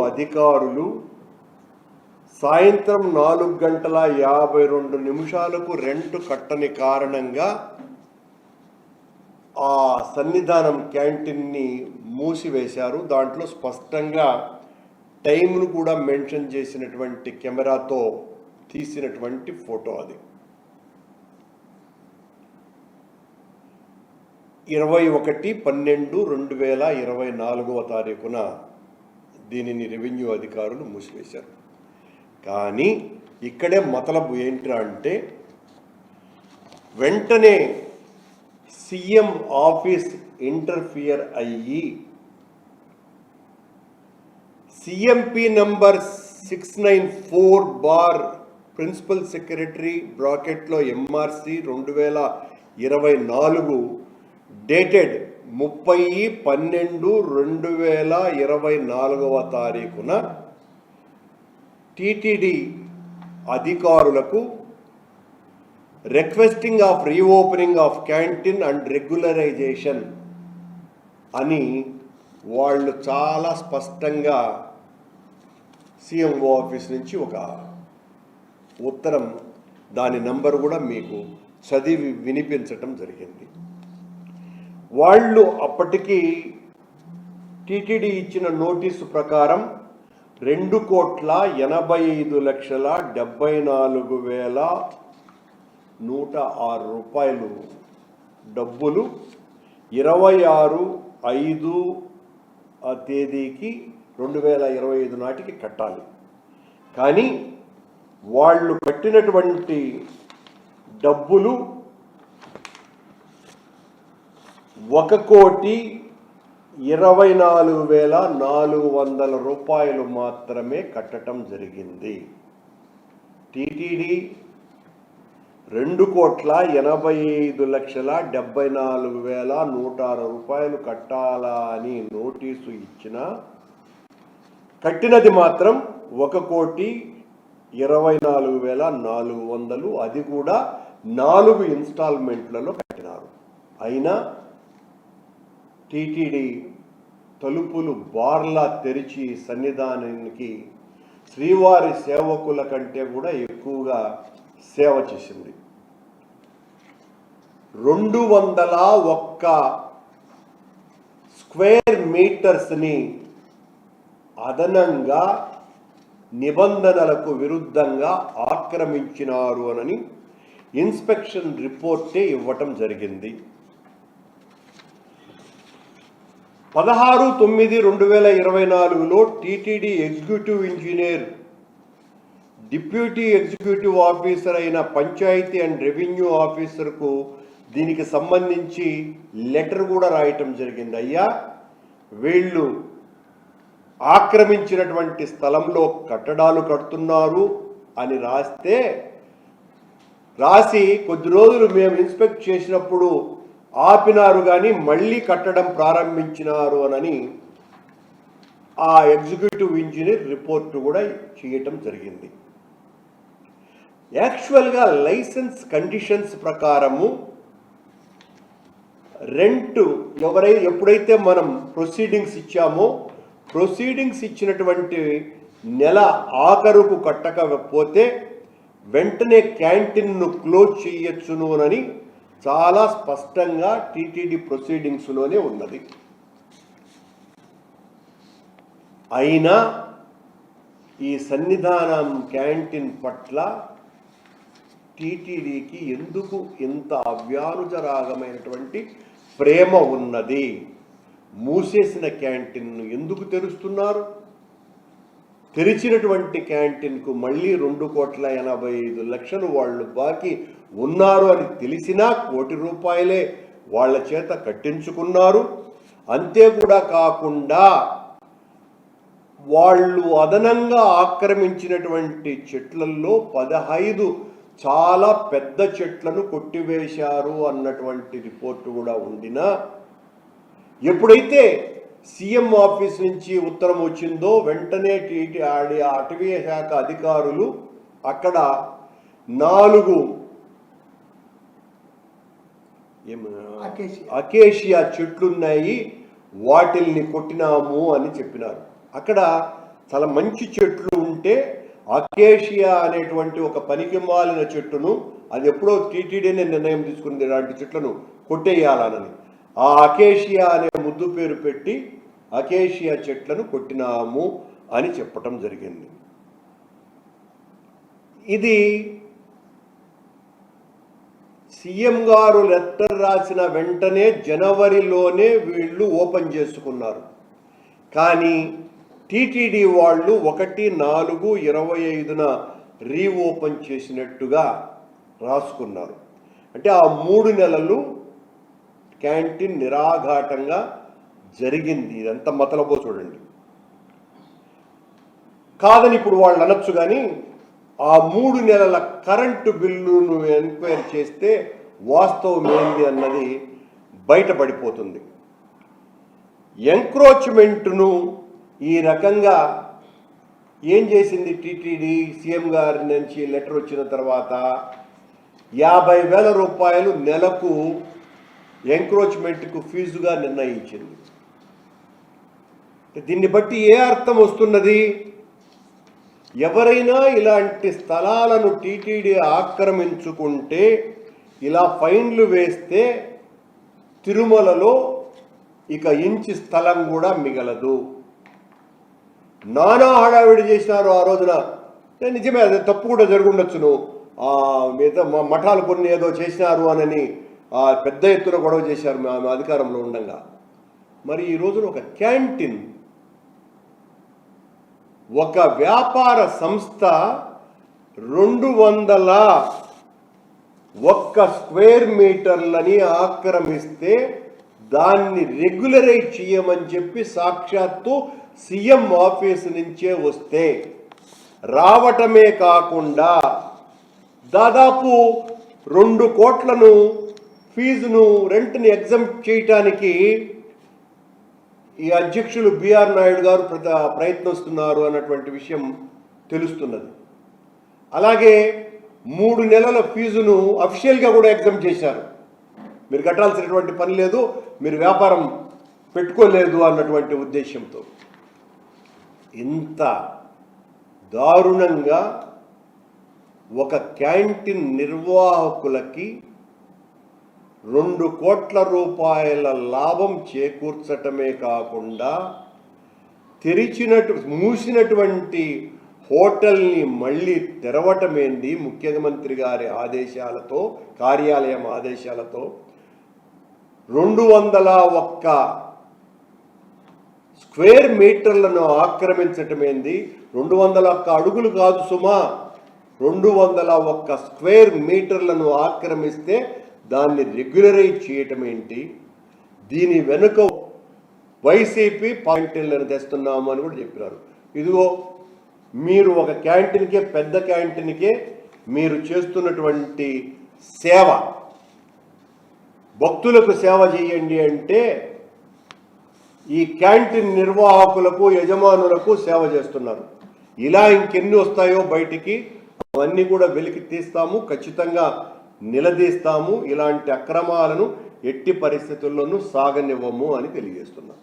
అధికారులు సాయంత్రం 4:52 రెంటు కట్టని కారణంగా ఆ సన్నిధానం క్యాంటీన్ని మూసివేశారు. దాంట్లో స్పష్టంగా టైంను కూడా మెన్షన్ చేసినటువంటి కెమెరాతో తీసినటువంటి ఫోటో అది. 21/12/2024 దీనిని రెవెన్యూ అధికారులు మూసివేశారు. కానీ ఇక్కడే మతలబు ఏంటి అంటే, వెంటనే సీఎం ఆఫీస్ ఇంటర్ఫియర్ అయ్యి సిఎంపి నంబర్ 694 ప్రిన్సిపల్ సెక్రటరీ బ్రాకెట్లో ఎంఆర్సి 2024 డేటెడ్ 30/12/2024 టీటీడీ అధికారులకు requesting of reopening of canteen and regularisation అని వాళ్ళు చాలా స్పష్టంగా సిఎంఓ ఆఫీస్ నుంచి ఒక ఉత్తరం, దాని నంబర్ కూడా మీకు చదివి వినిపించటం జరిగింది. వాళ్ళు అప్పటికి టీటీడీ ఇచ్చిన నోటీసు ప్రకారం 2,85,74,106 రూపాయలు డబ్బులు 26/5 తేదీకి 2025 నాటికి కట్టాలి. కానీ వాళ్ళు కట్టినటువంటి డబ్బులు 1,24,400 రూపాయలు మాత్రమే కట్టడం జరిగింది. టీటీడీ 2,85,74,106 రూపాయలు కట్టాలా అని నోటీసు ఇచ్చినా కట్టినది మాత్రం 1,24,400, అది కూడా 4 ఇన్స్టాల్మెంట్లలో కట్టినారు. అయినా టీటీడీ తలుపులు బార్లా తెరిచి సన్నిధానానికి శ్రీవారి సేవకుల కంటే కూడా ఎక్కువగా సేవ చేసింది. 201 స్క్వేర్ మీటర్స్ని అదనంగా నిబంధనలకు విరుద్ధంగా ఆక్రమించినారు అని ఇన్స్పెక్షన్ రిపోర్టే ఇవ్వటం జరిగింది. 16/9/2024 TTD executive engineer deputy executive officer అయిన పంచాయతీ అండ్ రెవెన్యూ ఆఫీసర్కు దీనికి సంబంధించి లెటర్ కూడా రాయటం జరిగింది. అయ్యా, వీళ్ళు ఆక్రమించినటువంటి స్థలంలో కట్టడాలు కడుతున్నారు అని రాసి కొద్ది రోజులు మేము ఇన్స్పెక్ట్ చేసినప్పుడు ఆపినారు, కానీ మళ్ళీ కట్టడం ప్రారంభించినారు అని ఆ ఎగ్జిక్యూటివ్ ఇంజనీర్ రిపోర్టు కూడా చేయటం జరిగింది. యాక్చువల్గా లైసెన్స్ కండిషన్స్ ప్రకారము రెంట్ ఎప్పుడైతే మనం ప్రొసీడింగ్స్ ఇచ్చామో, ప్రొసీడింగ్స్ ఇచ్చినటువంటి నెల ఆఖరుకు కట్టకపోతే వెంటనే క్యాంటీన్ను క్లోజ్ చేయొచ్చును అని చాలా స్పష్టంగా టీటీడీ ప్రొసీడింగ్స్లోనే ఉన్నది. అయినా ఈ సన్నిధానం క్యాంటీన్ పట్ల టీటీడీకి ఎందుకు ఇంత అవ్యానుజరాగమైనటువంటి ప్రేమ ఉన్నది? మూసేసిన క్యాంటీన్ను ఎందుకు తెరుస్తున్నారు? తెరిచినటువంటి క్యాంటీన్కు మళ్ళీ 2,85,00,000 వాళ్ళు బాకీ ఉన్నారు అని తెలిసినా 1,00,00,000 రూపాయలే వాళ్ళ చేత కట్టించుకున్నారు. అంతే కూడా కాకుండా వాళ్ళు అదనంగా ఆక్రమించినటువంటి చెట్లలో 15 చాలా పెద్ద చెట్లను కొట్టివేశారు అన్నటువంటి రిపోర్టు కూడా ఉండినా, ఎప్పుడైతే సీఎం ఆఫీస్ నుంచి ఉత్తరం వచ్చిందో వెంటనే అటవీ శాఖ అధికారులు అక్కడ 4 అకేషియా చెట్లున్నాయి, వాటిల్ని కొట్టినాము అని చెప్పినారు. అక్కడ చాలా మంచి చెట్లు ఉంటే అకేషియా అనేటువంటి ఒక పనికిమాలిన చెట్టును, అది ఎప్పుడో టీటీడీనే నిర్ణయం తీసుకుంది ఇలాంటి చెట్లను కొట్టేయాలని, ఆ అకేషియా అనే ముద్దు పేరు పెట్టి అకేషియా చెట్లను కొట్టినాము అని చెప్పటం జరిగింది. ఇది సీఎం గారు లెటర్ రాసిన వెంటనే జనవరిలోనే వీళ్ళు ఓపెన్ చేసుకున్నారు. కానీ టీటీడీ వాళ్ళు 1/4/25 రీఓపెన్ చేసినట్టుగా రాసుకున్నారు. అంటే ఆ 3 నెలలు క్యాంటీన్ నిరాఘాటంగా జరిగింది. ఇదంతా మతలబో చూడండి. కాదని ఇప్పుడు వాళ్ళు అనొచ్చు, కానీ ఆ 3 నెలల కరెంటు బిల్లును ఎంక్వైరీ చేస్తే వాస్తవం ఏంది అన్నది బయటపడిపోతుంది. ఎంక్రోచ్మెంట్ను ఈ రకంగా ఏం చేసింది టీటీడీ? సీఎం గారి నుంచి లెటర్ వచ్చిన తర్వాత 50,000 రూపాయలు నెలకు ఎంక్రోచ్మెంట్కు ఫీజుగా నిర్ణయించింది. దీన్ని బట్టి ఏ అర్థం వస్తున్నది? ఎవరైనా ఇలాంటి స్థలాలను టీటీడీ ఆక్రమించుకుంటే, ఇలా ఫైన్లు వేస్తే తిరుమలలో ఇక ఇంచి స్థలం కూడా మిగలదు. నానా హడావిడి చేసినారు ఆ రోజున. నిజమే, అది తప్పు కూడా జరుగుండొచ్చును. మిగతా మఠాలు కొన్ని ఏదో చేసినారు అని పెద్ద ఎత్తున గొడవ చేశారు మేము అధికారంలో ఉండగా. మరి ఈ రోజున ఒక క్యాంటీన్, ఒక వ్యాపార సంస్థ 201 స్క్వేర్ మీటర్లని ఆక్రమిస్తే దాన్ని రెగ్యులరైజ్ చేయమని చెప్పి సాక్షాత్తు సీఎం ఆఫీస్ నుంచే వస్తే, రావటమే కాకుండా దాదాపు 2 కోట్లను ఫీజును, రెంట్ని ఎగ్జంప్ట్ చేయటానికి ఈ అధ్యక్షులు బిఆర్ నాయుడు గారు ప్రయత్నిస్తున్నారు అన్నటువంటి విషయం తెలుస్తున్నది. అలాగే 3 నెలల ఫీజును అఫీషియల్గా కూడా ఎగ్జామ్ చేశారు. మీరు కట్టాల్సినటువంటి పని లేదు, మీరు వ్యాపారం పెట్టుకోలేదు అన్నటువంటి ఉద్దేశంతో. ఇంత దారుణంగా ఒక క్యాంటీన్ నిర్వాహకులకి 2 కోట్ల రూపాయల లాభం చేకూర్చటమే కాకుండా మూసినటువంటి హోటల్ని మళ్ళీ తెరవటమేంది? ముఖ్యమంత్రి గారి ఆదేశాలతో, కార్యాలయం ఆదేశాలతో 201 స్క్వేర్ మీటర్లను ఆక్రమించటమేంది? 201 అడుగులు కాదు సుమా, 201 స్క్వేర్ మీటర్లను ఆక్రమిస్తే దాన్ని రెగ్యులరైజ్ చేయటం ఏంటి? దీని వెనుక వైసీపీ పాయింట్లను తెస్తున్నాము అని కూడా చెప్పినారు. ఇదిగో మీరు ఒక క్యాంటీన్కే, పెద్ద క్యాంటీన్కే మీరు చేస్తున్నటువంటి సేవ, భక్తులకు సేవ చేయండి అంటే ఈ క్యాంటీన్ నిర్వాహకులకు, యజమానులకు సేవ చేస్తున్నారు. ఇలా ఇంకెన్ని వస్తాయో బయటికి, అవన్నీ కూడా వెలికి తీస్తాము, ఖచ్చితంగా నిలదీస్తాము. ఇలాంటి అక్రమాలను ఎట్టి పరిస్థితుల్లోనూ సాగనివ్వము అని తెలియజేస్తున్నాం.